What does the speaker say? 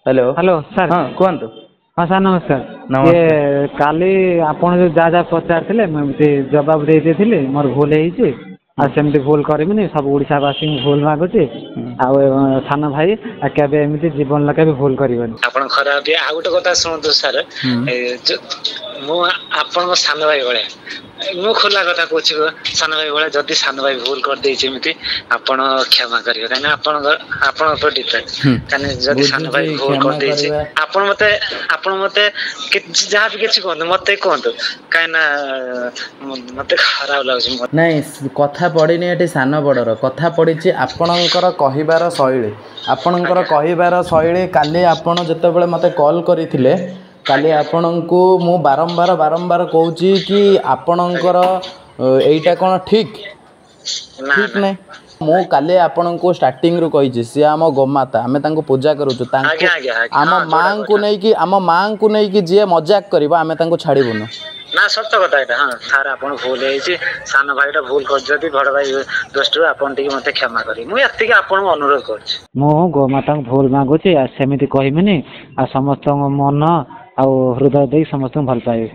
Hello hello sir. हाँ कहतु। हाँ सर नमस्कार। नमस्कार। ये काली आपण जो जहाँ जहाँ पचारे मुझे जवाब दे देती मोर भूल होमती भूल करमी सब ओडावासी भूल मागुची सान भाई केवे एमती जीवन लगे भी भूल करनी। ଆପଣ ଖରାପ ଆଉ ଗୋଟେ କଥା ଶୁଣନ୍ତୁ ସାର୍ ମୁଁ ଆପଣଙ୍କ ସାନ ଭାଇ ଭଳିଆ ମୁଁ ଖୋଲା କଥା କହୁଛି ସାନ ଭାଇ ଭଳିଆ ଯଦି ସାନ ଭାଇ ଭୁଲ କରିଦେଇଛି ଏମିତି ଆପଣ କ୍ଷମା କରିବେ କାହିଁକିନା ଆପଣଙ୍କ ଉପରେ ଡିପେଣ୍ଡ କାହିଁକି ଯଦି ସାନ ଭାଇ ଭୁଲ କରିଦେଇଛି ଆପଣ ମତେ ଯାହା ବି କିଛି କୁହନ୍ତୁ ମତେ କୁହନ୍ତୁ କାହିଁକିନା ମତେ ଖରାପ ଲାଗୁଛି। ନାଇଁ କଥା पड़िनी एटी सान बड़र कथा पड़ी आपणकर कहबार शैली आपणकर कहबार शैली काली आपण जितेबाला मते कॉल करथिले काली आपणको मु बारंबार बारंबार कहूची कि आपणकर एटा कोन ठीक ठीक नहीं मु काली आपणको स्टार्टिंग रु कहिछि से आम गोमाता आमे तांको पूजा करूछु तांको आम मां को नै कि जे मजाक करबा आमे तांको छाड़ीबुनु ना सत्य कथा एटा हाँ सार आपन भूल है सान भाईटा भूल कर बड़ भाई दृष्टि आपन मत क्षमा करी मुझे आपन अनुरोध कर गोमाता भूल मागुची सेमती कहमिनी आ समस्त मन आ हृदय दे समस्त भल पाए।